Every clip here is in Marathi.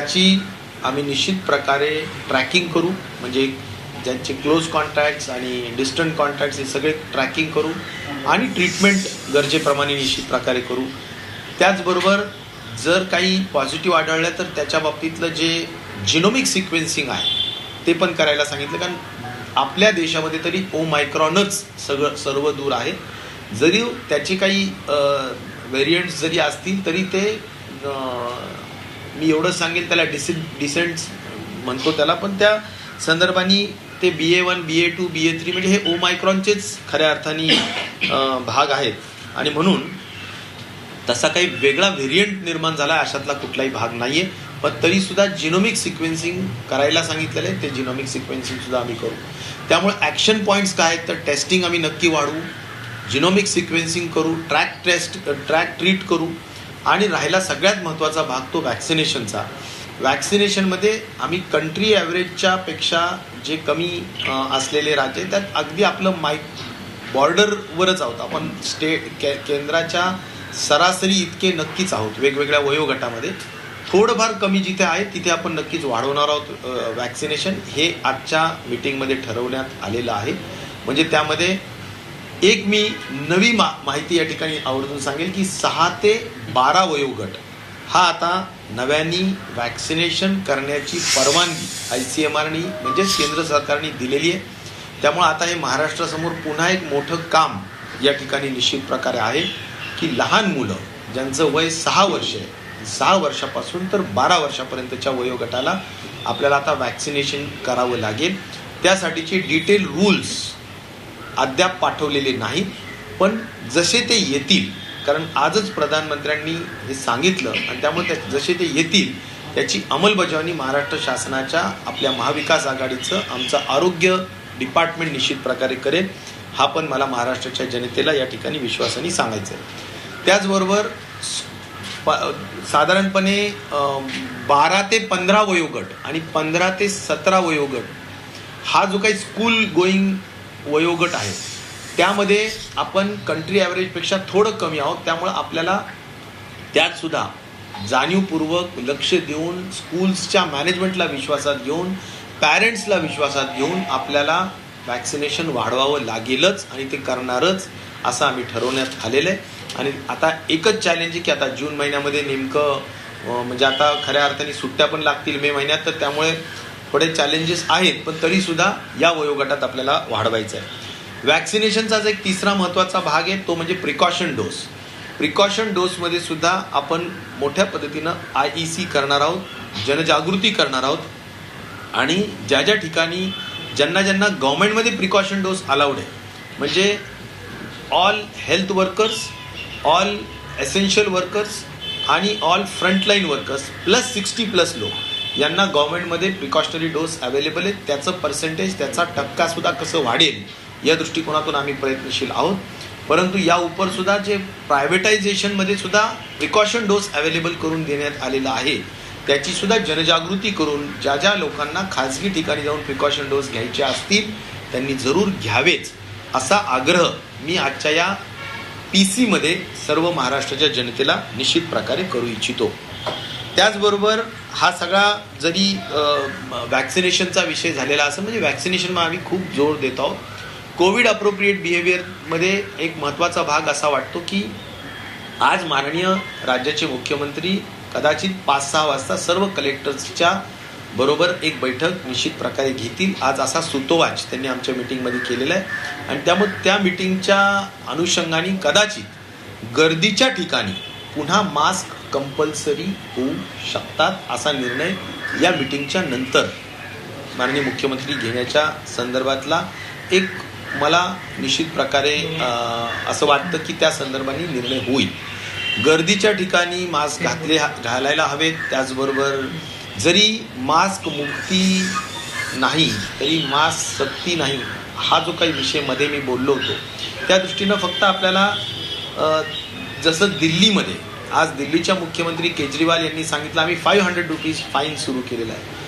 त्याची आम्ही निश्चित प्रकारे ट्रॅकिंग करू, म्हणजे ज्यांचे क्लोज कॉन्टॅक्ट्स आणि डिस्टंट कॉन्टॅक्ट्स हे सगळे ट्रॅकिंग करू आणि ट्रीटमेंट गरजेप्रमाणे निश्चित प्रकारे करू. त्याचबरोबर जर काही पॉझिटिव्ह आढळलं तर त्याच्या बाबतीतलं जे जिनोमिक सिक्वेन्सिंग आहे ते पण करायला सांगितलं, कारण आपल्या देशामध्ये तरी ओमायक्रॉनच सर्व दूर आहे. जरी त्याचे काही व्हेरियंट्स जरी असतील तरी ते मी एवढंच सांगेल त्याला डिसेंट्स म्हणतो त्याला, पण त्या संदर्भाने ते BA1, BA2, BA3 म्हणजे हे ओमायक्रॉनचेच खऱ्या अर्थाने भाग आहेत. आणि म्हणून तसा काही वेगळा व्हेरियंट निर्माण झाला अशातला कुठलाही भाग नाही आहे. पण तरीसुद्धा जिनोमिक सिक्वेन्सिंग करायला सांगितलेलं आहे, ते जिनोमिक सिक्वेन्सिंगसुद्धा आम्ही करू. त्यामुळे ॲक्शन पॉईंट्स काय आहेत तर टेस्टिंग आम्ही नक्की वाढवू, जिनोमिक सिक्वेन्सिंग करू, ट्रॅक ट्रीट करू. आणि राहिला सगळ्यात महत्त्वाचा भाग तो वॅक्सिनेशनचा. वॅक्सिनेशनमध्ये आम्ही कंट्री ॲव्हरेजच्या पेक्षा जे कमी असलेले राज्य त्यात अगदी आपलं बॉर्डरवरच आहोत आपण. केंद्राच्या सरासरी इतके नक्कीच आहोत. वेगवेगळ्या वयोगटामध्ये थोडंफार कमी जिथे आहे तिथे आपण नक्कीच वाढवणार आहोत वॅक्सिनेशन. हे आजच्या मीटिंगमध्ये ठरवण्यात आलेलं आहे. म्हणजे त्यामध्ये एक मी नवी माहिती या ठिकाणी आवर्जून सांगेल की 6 ते 12 वयोगट हा आता नव्याने वॅक्सिनेशन करण्याची परवानगी ICMRनी म्हणजेच केंद्र सरकारने दिलेली आहे. त्यामुळे आता हे महाराष्ट्रासमोर पुन्हा एक मोठं काम या ठिकाणी निश्चित प्रकारे आहे की लहान मुलं ज्यांचं वय 6 वर्ष आहे, 6 वर्षापासून तर 12 वर्षापर्यंतच्या वयोगटाला आपल्याला आता वॅक्सिनेशन करावं लागेल. त्यासाठीचे डिटेल रूल्स अद्याप पाठवलेले नाहीत, पण जसे ते येतील, कारण आजच प्रधानमंत्र्यांनी हे सांगितलं आणि त्यामुळे जसे ते येतील त्याची अंमलबजावणी महाराष्ट्र शासनाच्या आपल्या महाविकास आघाडीचं आमचं आरोग्य डिपार्टमेंट निश्चित प्रकारे करेल. हा पण मला महाराष्ट्राच्या जनतेला या ठिकाणी विश्वासाने सांगायचं आहे. त्याचबरोबर साधारणपणे 12 ते 15 वयोगट आणि 15 ते 17 वयोगट हा जो काही स्कूल गोईंग वयोगट आहे त्यामध्ये आपण कंट्री ॲव्हरेजपेक्षा थोडं कमी आहोत. त्यामुळं आपल्याला त्यातसुद्धा जाणीवपूर्वक लक्ष देऊन स्कूल्सच्या मॅनेजमेंटला विश्वासात घेऊन पॅरेंट्सला विश्वासात घेऊन आपल्याला वॅक्सिनेशन वाढवावं लागेलच आणि ते करणारच असं आम्ही ठरवण्यात आलेलं आहे. आणि आता एकच चॅलेंज आहे की आता जून महिन्यामध्ये नेमकं म्हणजे आता खऱ्या अर्थाने सुट्ट्या पण लागतील मे महिन्यात, तर त्यामुळे थोडे चॅलेंजेस आहेत, पण तरीसुद्धा या वयोगटात आपल्याला वाढवायचं आहे. वॅक्सिनेशनचाच एक तिसरा महत्त्वाचा भाग आहे तो म्हणजे प्रिकॉशन डोस. प्रिकॉशन डोसमध्ये सुद्धा आपण मोठ्या पद्धतीनं IEC करणार आहोत, जनजागृती करणार आहोत. आणि ज्या ज्या ठिकाणी ज्यांना गव्हर्नमेंटमध्ये प्रिकॉशन डोस अलाउड आहे म्हणजे all health workers, all essential workers आणि ऑल फ्रंटलाईन वर्कर्स प्लस 60+ लोक यांना गव्हर्नमेंटमध्ये प्रिकॉशनरी डोस अवेलेबल आहेत. त्याचं पर्सेंटेज त्याचा टक्कासुद्धा कसं वाढेल या दृष्टिकोनातून आम्ही प्रयत्नशील आहोत. परंतु या उपरसुद्धा जे प्रायव्हेटायझेशनमध्ये सुद्धा प्रिकॉशन डोस अवेलेबल करून देण्यात आलेला आहे त्याचीसुद्धा जनजागृती करून ज्या ज्या लोकांना खाजगी ठिकाणी जाऊन प्रिकॉशन डोस घ्यायचे असतील त्यांनी जरूर घ्यावेच असा आग्रह मी आजच्या या PC सर्व महाराष्ट्राच्या जनतेला निश्चित प्रकारे करू इच्छितो. त्याचबरोबर हा सगळा जरी वॅक्सिनेशनचा विषय झालेला असं म्हणजे वॅक्सिनेशनमध्ये आम्ही खूप जोर देत आहोत. कोविड अप्रोप्रिएट बिहेवियरमध्ये एक महत्त्वाचा भाग असा वाटतो की आज माननीय राज्याचे मुख्यमंत्री कदाचित 5-6 वाजता सर्व कलेक्टर्सच्या बरोबर एक बैठक निश्चित प्रकारे घेतील. आज असा सुतोवाच त्यांनी आमच्या मीटिंगमध्ये केलेला आहे आणि त्यामुळे त्या मीटिंगच्या अनुषंगाने कदाचित गर्दीच्या ठिकाणी पुन्हा मास्क कंपल्सरी होऊ शकतात असा निर्णय या मीटिंगच्या नंतर माननीय मुख्यमंत्री घेण्याच्या संदर्भातला एक मला निश्चित प्रकारे असं वाटतं की त्या संदर्भाने निर्णय होईल. गर्दीच्या ठिकाणी मास्क घालायला हवेत. त्याचबरोबर जरी मास्क मुक्ती नाही तरी मास्क सक्ती नाही हा जो काही विषय मध्ये मी बोललो होतो त्या दृष्टीनं फक्त आपल्याला जसं दिल्लीमध्ये आज दिल्लीच्या मुख्यमंत्री केजरीवाल यांनी सांगितलं आम्ही 500 रुपीज फाईन सुरू केलेला आहे.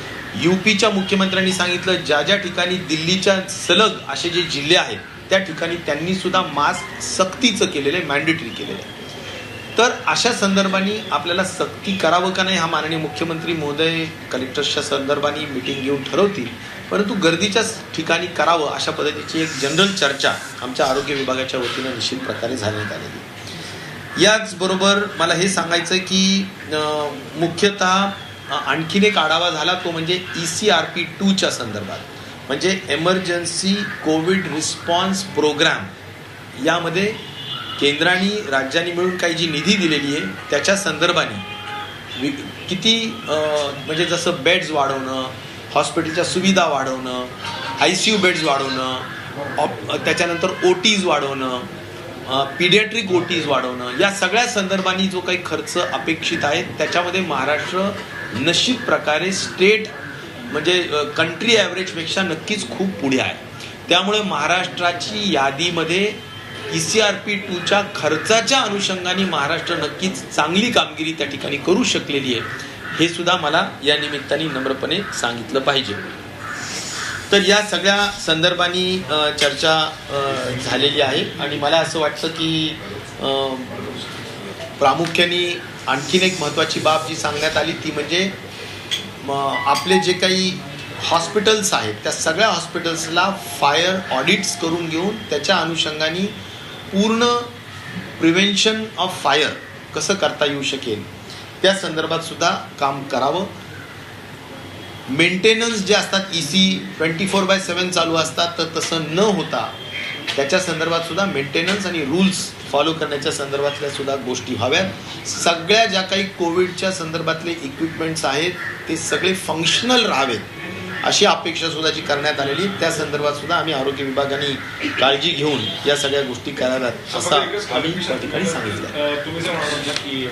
UPच्या मुख्यमंत्र्यांनी सांगितलं ज्या ज्या ठिकाणी दिल्लीच्या सलग असे जे जिल्हे आहेत त्या ठिकाणी त्यांनी सुद्धा मास्क सक्तीचं केलेलं आहे, मॅन्डेटरी केलेलं आहे. तर अशा संदर्भाने आपल्याला सक्ती करावं का नाही हा माननीय मुख्यमंत्री महोदय कलेक्टर्सच्या संदर्भाने मिटिंग घेऊन ठरवतील, परंतु गर्दीच्या ठिकाणी करावं अशा पद्धतीची एक जनरल चर्चा आमच्या आरोग्य विभागाच्या वतीनं निश्चित प्रकारे झाल्यात आलेली. याचबरोबर मला हे सांगायचं की मुख्यतः आणखीन एक आढावा झाला तो म्हणजे ECRP 2च्या संदर्भात, म्हणजे एमर्जन्सी कोविड रिस्पॉन्स प्रोग्राम. यामध्ये केंद्राने राज्यांनी मिळून काही जी निधी दिलेली आहे त्याच्या संदर्भाने किती म्हणजे जसं बेड्स वाढवणं, हॉस्पिटलच्या सुविधा वाढवणं, ICU बेड्स वाढवणं, त्याच्यानंतर OTs वाढवणं, पीडियाट्रिक OTs वाढवणं, या सगळ्या संदर्भाने जो काही खर्च अपेक्षित आहे त्याच्यामध्ये महाराष्ट्र निश्चित प्रकारे स्टेट म्हणजे कंट्री ॲव्हरेजपेक्षा नक्कीच खूप पुढे आहे. त्यामुळे महाराष्ट्राची यादीमध्ये ECRP 2च्या खर्चाच्या अनुषंगाने महाराष्ट्र नक्कीच चांगली कामगिरी त्या ठिकाणी करू शकलेली आहे, हे सुद्धा मला या निमित्ताने नम्रपणे सांगितलं पाहिजे. तर या सगळ्या संदर्भाने चर्चा झालेली आहे आणि मला असं वाटतं की प्रामुख्याने आणखीन एक महत्त्वाची बाब जी सांगण्यात आली ती म्हणजे आपले जे काही हॉस्पिटल्स आहेत त्या सगळ्या हॉस्पिटल्सला फायर ऑडिट्स करून घेऊन त्याच्या अनुषंगाने पूर्ण प्रिव्हेन्शन ऑफ फायर कसं करता येऊ शकेल त्या संदर्भात सुद्धा काम करावं. मेंटेनन्स जे असतात EC 24/7 चालू असतात, तर तसं न होता त्याच्या संदर्भात सुद्धा मेंटेनन्स आणि रूल्स फॉलो करण्याच्या संदर्भातल्या सुद्धा गोष्टी व्हाव्यात. सगळ्या ज्या काही कोविडच्या संदर्भातले इक्विपमेंट्स आहेत ते सगळे फंक्शनल राहावेत अशी अपेक्षा सुद्धा जी करण्यात आलेली, त्या संदर्भात सुद्धा आम्ही आरोग्य विभागाने काळजी घेऊन या सगळ्या गोष्टी कराव्यात असं आम्ही त्या ठिकाणी सांगितलं. तुम्ही जे म्हणाला की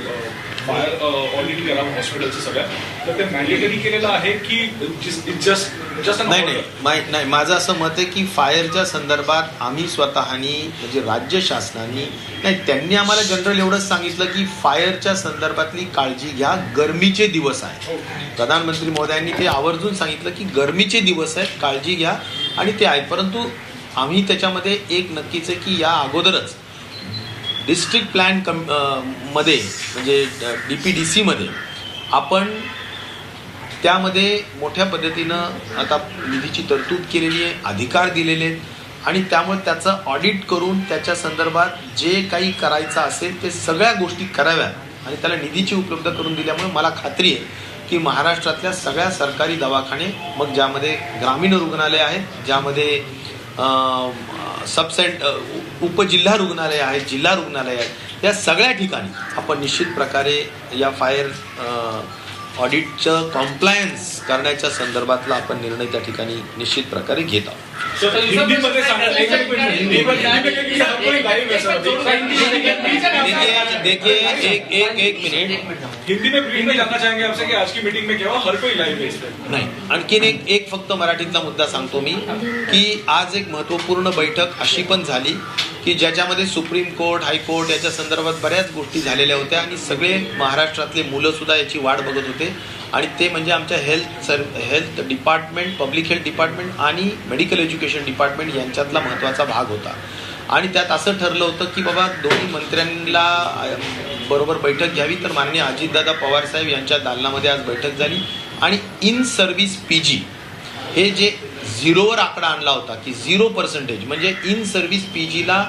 फायर ऑडिट करा हॉस्पिटलचं सगळ्या, तर ते मॅन्डेटरी केलेलं आहे की जस्ट नाही, माझं असं मत आहे की फायरच्या संदर्भात आम्ही स्वतःनी म्हणजे राज्य शासनाने नाही, त्यांनी आम्हाला जनरल एवढंच सांगितलं की फायरच्या संदर्भातली काळजी घ्या, गरमीचे दिवस आहेत. प्रधानमंत्री महोदयांनी ते आवर्जून सांगितलं की गरमीचे दिवस आहेत, काळजी घ्या आणि ते आहेत. परंतु आम्ही त्याच्यामध्ये एक नक्कीच आहे की या अगोदरच डिस्ट्रिक्ट प्लॅन मध्ये म्हणजे DPDC मध्ये आपण त्यामध्ये मोठ्या पद्धतीनं आता निधीची तरतूद केलेली आहे, अधिकार दिलेले आहेत आणि त्यामुळे त्याचं ऑडिट करून त्याच्या संदर्भात जे काही करायचं असेल ते सगळ्या गोष्टी कराव्यात आणि त्याला निधीची उपलब्ध करून दिल्यामुळे मला खात्री आहे की महाराष्ट्रातल्या सगळ्या सरकारी दवाखाने, मग ज्यामध्ये ग्रामीण रुग्णालय आहेत, ज्यामध्ये उपजिल्हा रुग्णालय आहेत, जिल्हा रुग्णालय आहेत, या सगळ्या ठिकाणी आपण निश्चित प्रकारे या फायर ऑडिटचं कॉम्प्लायन्स करण्याच्या संदर्भातला आपण निर्णय त्या ठिकाणी निश्चित प्रकारे घेत आहोत. देखिए एक मिनिट हिंदी में ब्रीफ में जानना चाहेंगे आपसे कि आज की मीटिंग में क्या हुआ, हर कोई लाइव बेस पे. नाही, आणखीन एक फक्त मराठीतला मुद्दा सांगतो मी की आज एक महत्त्वपूर्ण बैठक अशी पण झाली की ज्याच्यामध्ये सुप्रीम कोर्ट, हायकोर्ट याच्या संदर्भात बऱ्याच गोष्टी झालेल्या होत्या आणि सगळे महाराष्ट्रातले मुलं सुद्धा याची वाट बघत होते आणि ते म्हणजे आमच्या health department, public health department आणि मेडिकल एज्युकेशन डिपार्टमेंट यांच्यातला महत्त्वाचा भाग होता. आणि त्यात असं ठरलं होतं की बाबा दोन्ही मंत्र्यांना बरोबर बैठक घ्यावी, तर माननीय अजितदादा पवार साहेब यांच्या दालनामध्ये आज बैठक झाली आणि इन सर्व्हिस PG हे जे झिरोवर आकडा आणला होता की 0% म्हणजे इन सर्व्हिस PGला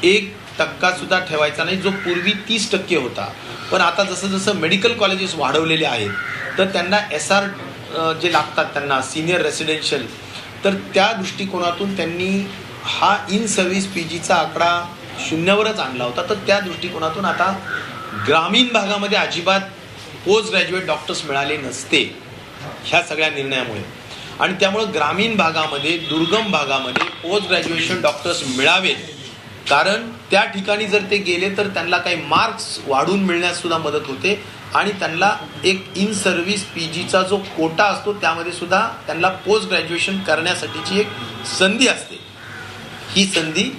1% सुद्धा ठेवायचा नाही, जो पूर्वी 30% होता. पण आता जसं जसं मेडिकल कॉलेजेस वाढवलेले आहेत तर त्यांना SR जे लागतात त्यांना सिनियर रेसिडेन्शियल, तर त्या दृष्टिकोनातून त्यांनी हा इन सर्व्हिस PGचा आकडा 0वरच आणला होता. तर त्या दृष्टिकोनातून आता ग्रामीण भागामध्ये अजिबात पोस्ट ग्रॅज्युएट डॉक्टर्स मिळाले नसते ह्या सगळ्या निर्णयामुळे आणि त्यामुळं ग्रामीण भागामध्ये, दुर्गम भागामध्ये पोस्ट ग्रॅज्युएशन डॉक्टर्स मिळावेत, कारण त्या ठिकाणी जर ते गेले तर त्यांना काही मार्क्स वाढून मिळण्यास सुद्धा मदत होते आणि त्यांना एक इन सर्व्हिस PGचा जो कोटा असतो त्यामध्ये सुद्धा त्यांना पोस्ट ग्रॅज्युएशन करण्यासाठीची एक संधी असते. ही संधी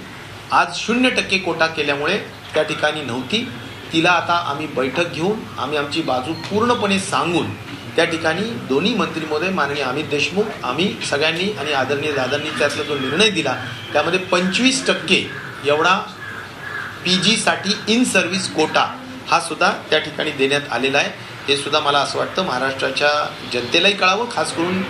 आज 0% कोटा केल्यामुळे त्या ठिकाणी नव्हती. तिला आता आम्ही बैठक घेऊन आम्ही आमची बाजू पूर्णपणे सांगून त्या ठिकाणी दोन्ही मंत्री महोदय माननीय अमित देशमुख, आम्ही सगळ्यांनी आणि आदरणीय दादांनी त्यातला जो निर्णय दिला त्यामध्ये 25% एवढा PGसाठी इन सर्व्हिस कोटा हा सुद्धा त्या ठिकाणी देण्यात आलेला आहे. हे सुद्धा मला असं वाटतं महाराष्ट्राच्या जनतेलाही कळावं, खास करून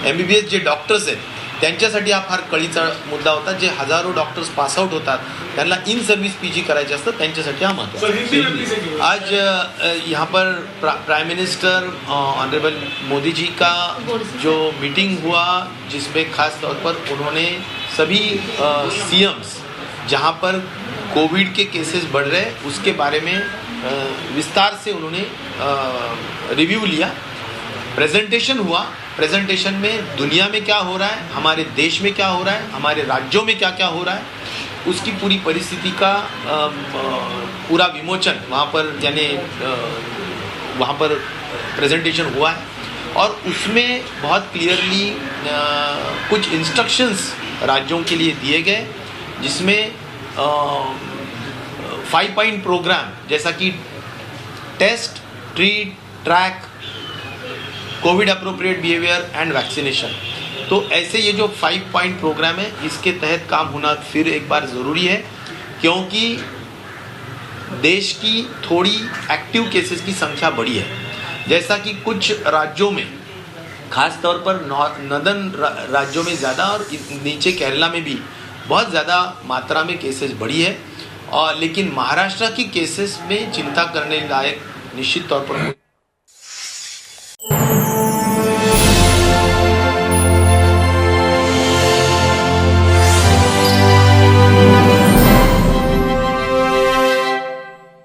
MBBS जे डॉक्टर्स आहेत त्यांच्यासाठी हा फार कळीचा मुद्दा होता. जे हजारो डॉक्टर्स पासआउट होतात त्यांना इन सर्विस PG करायचे असतं, त्यांच्यासाठी हा महत्व. आज यहाँ पर prime minister honourable Modi ji का जो मीटिंग हुआ जिसमें खास तौर पर उन्होंने सभी CMs जहाँ पर कोविड के केसेस बढ़ रहे हैं उसके बारे में विस्तार से उन्होंने रिव्यू लिया, प्रेजेंटेशन हुआ. प्रेजेंटेशन में दुनिया में क्या हो रहा है, हमारे देश में क्या हो रहा है, हमारे राज्यों में क्या क्या हो रहा है, उसकी पूरी परिस्थिति का पूरा विमोचन वहाँ पर यानी वहाँ पर प्रेजेंटेशन हुआ है. और उसमें बहुत क्लियरली कुछ इंस्ट्रक्शंस राज्यों के लिए दिए गए, जिसमें 5 पॉइंट प्रोग्राम जैसा कि test, treat, track, COVID appropriate behaviour and vaccination. तो ऐसे ये जो 5 पॉइंट प्रोग्राम है इसके तहत काम होना फिर एक बार ज़रूरी है, क्योंकि देश की थोड़ी एक्टिव केसेस की संख्या बढ़ी है. जैसा कि कुछ राज्यों में खास तौर पर नॉर्दर्न राज्यों में ज़्यादा और नीचे केरला में भी बहुत ज़्यादा मात्रा में केसेस बढ़ी है. और लेकिन महाराष्ट्र की केसेस में चिंता करने लायक निश्चित तौर पर